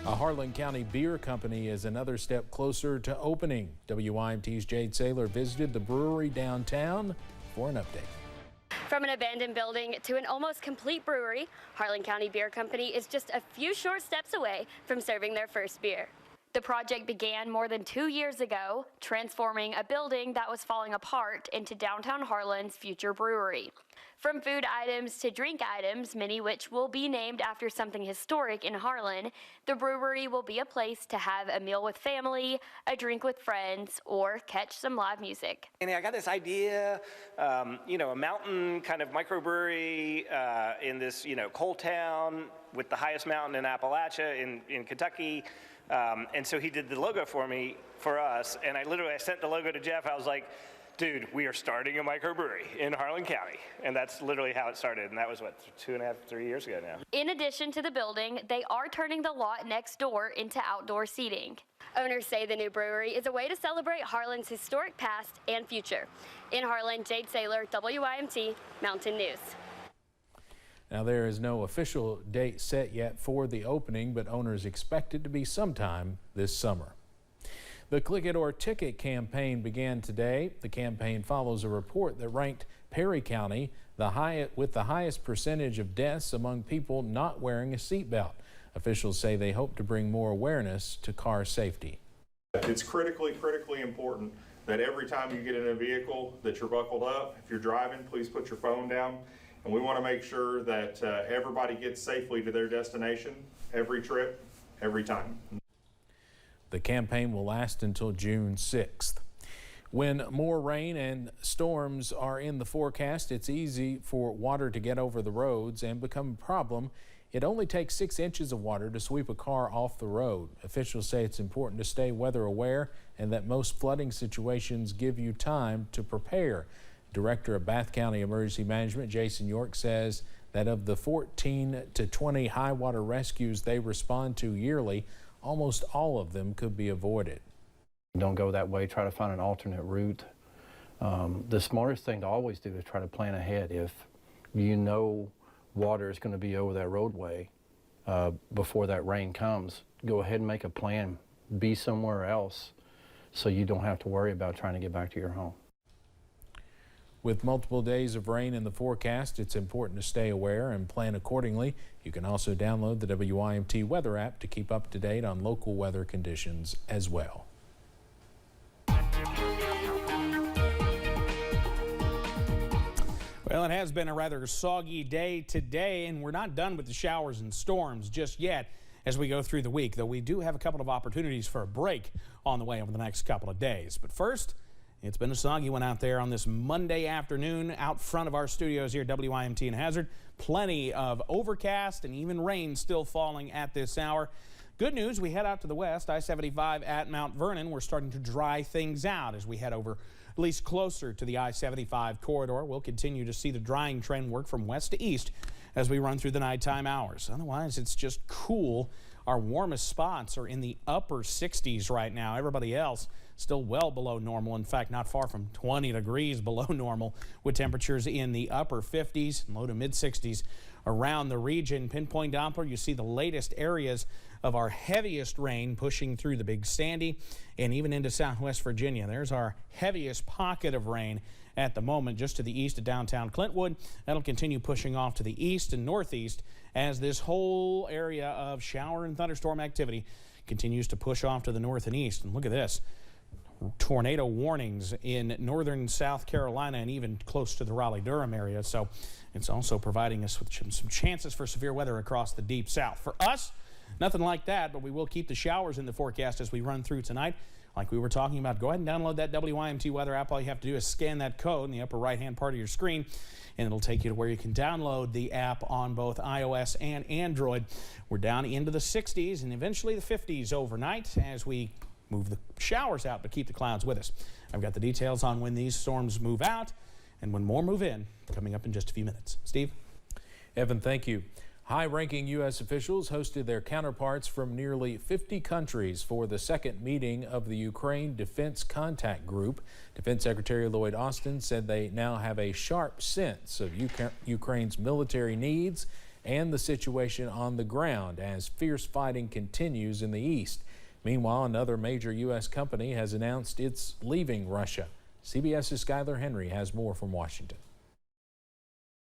A Harlan County beer company is another step closer to opening. WYMT's Jade Saylor visited the brewery downtown for an update. From an abandoned building to an almost complete brewery, Harlan County Beer Company is just a few short steps away from serving their first beer. The project began more than 2 years ago, transforming a building that was falling apart into downtown Harlan's future brewery. From food items to drink items, many which will be named after something historic in Harlan, the brewery will be a place to have a meal with family, a drink with friends, or catch some live music. And I got this idea, a mountain kind of microbrewery in this, coal town with the highest mountain in Appalachia in Kentucky. And so he did the logo for us, and I sent the logo to Jeff. I was like, dude, we are starting a microbrewery in Harlan County. And that's literally how it started. And that was, 2.5, 3 years ago now. In addition to the building, they are turning the lot next door into outdoor seating. Owners say the new brewery is a way to celebrate Harlan's historic past and future. In Harlan, Jade Saylor, WYMT Mountain News. Now, there is no official date set yet for the opening, but owners expect it to be sometime this summer. The Click It or Ticket campaign began today. The campaign follows a report that ranked Perry County with the highest percentage of deaths among people not wearing a seatbelt. Officials say they hope to bring more awareness to car safety. It's critically important that every time you get in a vehicle that you're buckled up. If you're driving, please put your phone down. And we want to make sure that everybody gets safely to their destination every trip, every time. The campaign will last until June 6th. When more rain and storms are in the forecast, it's easy for water to get over the roads and become a problem. It only takes 6 inches of water to sweep a car off the road. Officials say it's important to stay weather aware and that most flooding situations give you time to prepare. Director of Bath County Emergency Management, Jason York, says that of the 14 to 20 high water rescues they respond to yearly, almost all of them could be avoided. Don't go that way, try to find an alternate route. The smartest thing to always do is try to plan ahead. If you know water is going to be over that roadway before that rain comes, go ahead and make a plan. Be somewhere else so you don't have to worry about trying to get back to your home. With multiple days of rain in the forecast, it's important to stay aware and plan accordingly. You can also download the WYMT weather app to keep up to date on local weather conditions as well. Well, it has been a rather soggy day today, and we're not done with the showers and storms just yet as we go through the week, though we do have a couple of opportunities for a break on the way over the next couple of days. But first, it's been a soggy one out there on this Monday afternoon out front of our studios here at WYMT in Hazard. Plenty of overcast and even rain still falling at this hour. Good news, we head out to the west, I-75 at Mount Vernon. We're starting to dry things out as we head over at least closer to the I-75 corridor. We'll continue to see the drying trend work from west to east as we run through the nighttime hours. Otherwise, it's just cool. Our warmest spots are in the upper 60s right now. Everybody else still well below normal. In fact, not far from 20 degrees below normal, with temperatures in the upper 50s and low to mid 60s around the region. Pinpoint Doppler, you see the latest areas of our heaviest rain pushing through the Big Sandy and even into Southwest Virginia. There's our heaviest pocket of rain at the moment just to the east of downtown Clintwood. That'll continue pushing off to the east and northeast as this whole area of shower and thunderstorm activity continues to push off to the north and east. And look at this. Tornado warnings in northern South Carolina and even close to the Raleigh-Durham area. So it's also providing us with some chances for severe weather across the deep south. For us, nothing like that, but we will keep the showers in the forecast as we run through tonight. Like we were talking about, go ahead and download that WYMT weather app. All you have to do is scan that code in the upper right-hand part of your screen, and it'll take you to where you can download the app on both iOS and Android. We're down into the 60s and eventually the 50s overnight as we move the showers out, but keep the clouds with us. I've got the details on when these storms move out and when more move in coming up in just a few minutes. Steve? Evan, thank you. High-ranking U.S. officials hosted their counterparts from nearly 50 countries for the second meeting of the Ukraine Defense Contact Group. Defense Secretary Lloyd Austin said they now have a sharp sense of Ukraine's military needs and the situation on the ground as fierce fighting continues in the east. Meanwhile, another major U.S. company has announced it's leaving Russia. CBS's Skyler Henry has more from Washington.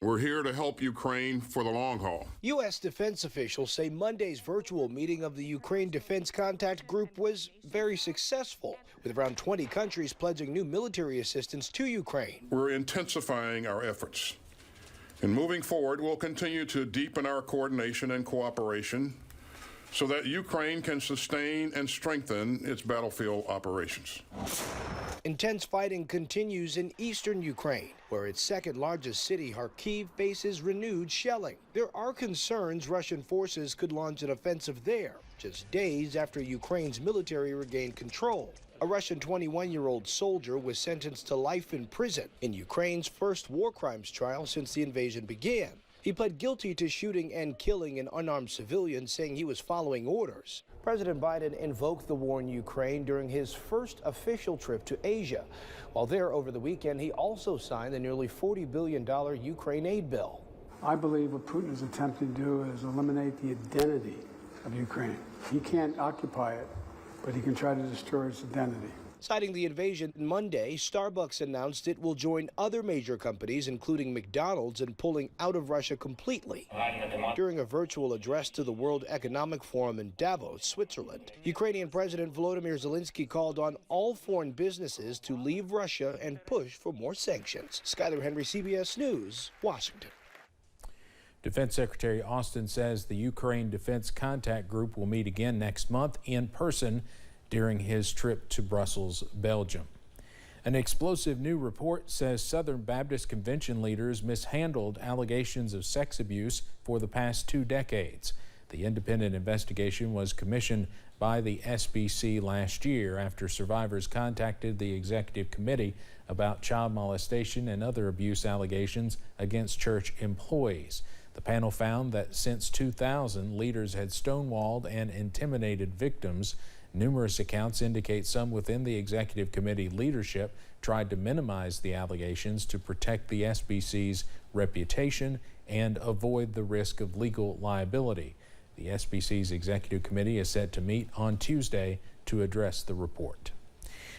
We're here to help Ukraine for the long haul. U.S. defense officials say Monday's virtual meeting of the Ukraine Defense Contact Group was very successful, with around 20 countries pledging new military assistance to Ukraine. We're intensifying our efforts. And moving forward, we'll continue to deepen our coordination and cooperation so that Ukraine can sustain and strengthen its battlefield operations. Intense fighting continues in eastern Ukraine, where its second largest city, Kharkiv, faces renewed shelling. There are concerns Russian forces could launch an offensive there, just days after Ukraine's military regained control. A Russian 21-year-old soldier was sentenced to life in prison in Ukraine's first war crimes trial since the invasion began. He pled guilty to shooting and killing an unarmed civilian, saying he was following orders. President Biden invoked the war in Ukraine during his first official trip to Asia. While there over the weekend, he also signed the nearly $40 billion Ukraine aid bill. I believe what Putin is attempting to do is eliminate the identity of Ukraine. He can't occupy it, but he can try to destroy its identity. Citing the invasion Monday, Starbucks announced it will join other major companies, including McDonald's, in pulling out of Russia completely. During a virtual address to the World Economic Forum in Davos, Switzerland, Ukrainian President Volodymyr Zelensky called on all foreign businesses to leave Russia and push for more sanctions. Skyler Henry, CBS News, Washington. Defense Secretary Austin says the Ukraine Defense Contact Group will meet again next month in person during his trip to Brussels, Belgium. An explosive new report says Southern Baptist Convention leaders mishandled allegations of sex abuse for the past 2 decades. The independent investigation was commissioned by the SBC last year after survivors contacted the executive committee about child molestation and other abuse allegations against church employees. The panel found that since 2000, leaders had stonewalled and intimidated victims. Numerous accounts indicate some within the executive committee leadership tried to minimize the allegations to protect the SBC's reputation and avoid the risk of legal liability. The SBC's executive committee is set to meet on Tuesday to address the report.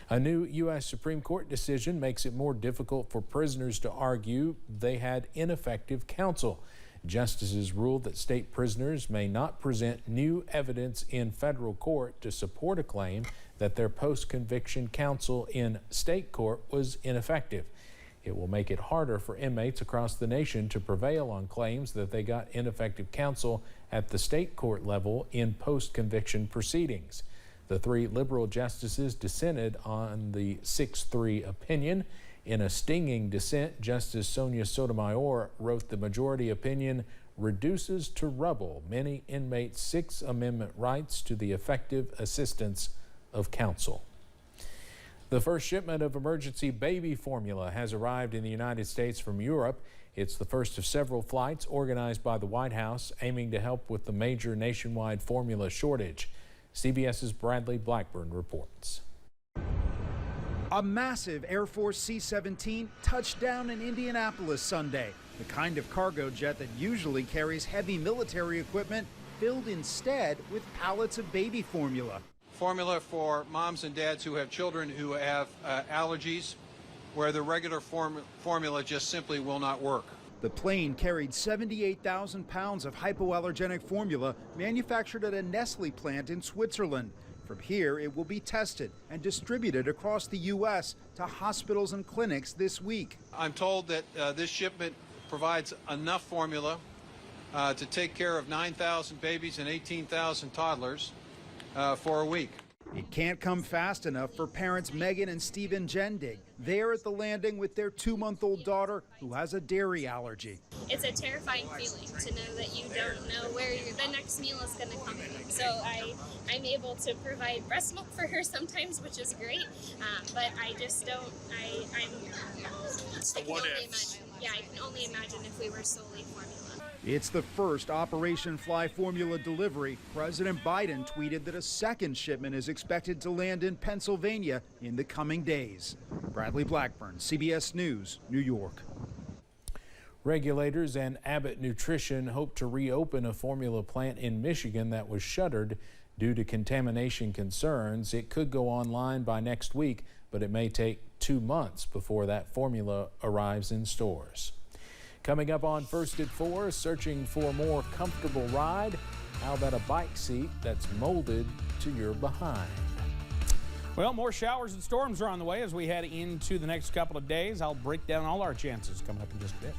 A new U.S. Supreme Court decision makes it more difficult for prisoners to argue they had ineffective counsel. Justices ruled that state prisoners may not present new evidence in federal court to support a claim that their post-conviction counsel in state court was ineffective. It will make it harder for inmates across the nation to prevail on claims that they got ineffective counsel at the state court level in post-conviction proceedings. The 3 liberal justices dissented on the 6-3 opinion. In a stinging dissent, Justice Sonia Sotomayor wrote the majority opinion reduces to rubble many inmates' Sixth Amendment rights to the effective assistance of counsel. The first shipment of emergency baby formula has arrived in the United States from Europe. It's the first of several flights organized by the White House aiming to help with the major nationwide formula shortage. CBS's Bradley Blackburn reports. A massive Air Force C-17 touched down in Indianapolis Sunday. The kind of cargo jet that usually carries heavy military equipment filled instead with pallets of baby formula. Formula for moms and dads who have children who have allergies, where the regular formula just simply will not work. The plane carried 78,000 pounds of hypoallergenic formula manufactured at a Nestle plant in Switzerland. From here, it will be tested and distributed across the U.S. to hospitals and clinics this week. I'm told that this shipment provides enough formula to take care of 9,000 babies and 18,000 toddlers for a week. It can't come fast enough for parents Megan and Stephen Jendig. They're at the landing with their 2-month-old daughter who has a dairy allergy. It's a terrifying feeling to know that you don't know where the next meal is going to come from. So I'm able to provide breast milk for her sometimes, which is great, but I just don't, I can only imagine if we were solely formula. It's the first Operation Fly formula delivery. President Biden tweeted that a second shipment is expected to land in Pennsylvania in the coming days. Bradley Blackburn, CBS News, New York. Regulators and Abbott Nutrition hope to reopen a formula plant in Michigan that was shuttered due to contamination concerns. It could go online by next week, but it may take 2 months before that formula arrives in stores. Coming up on First at 4, searching for a more comfortable ride. How about a bike seat that's molded to your behind? Well, more showers and storms are on the way as we head into the next couple of days. I'll break down all our chances coming up in just a bit.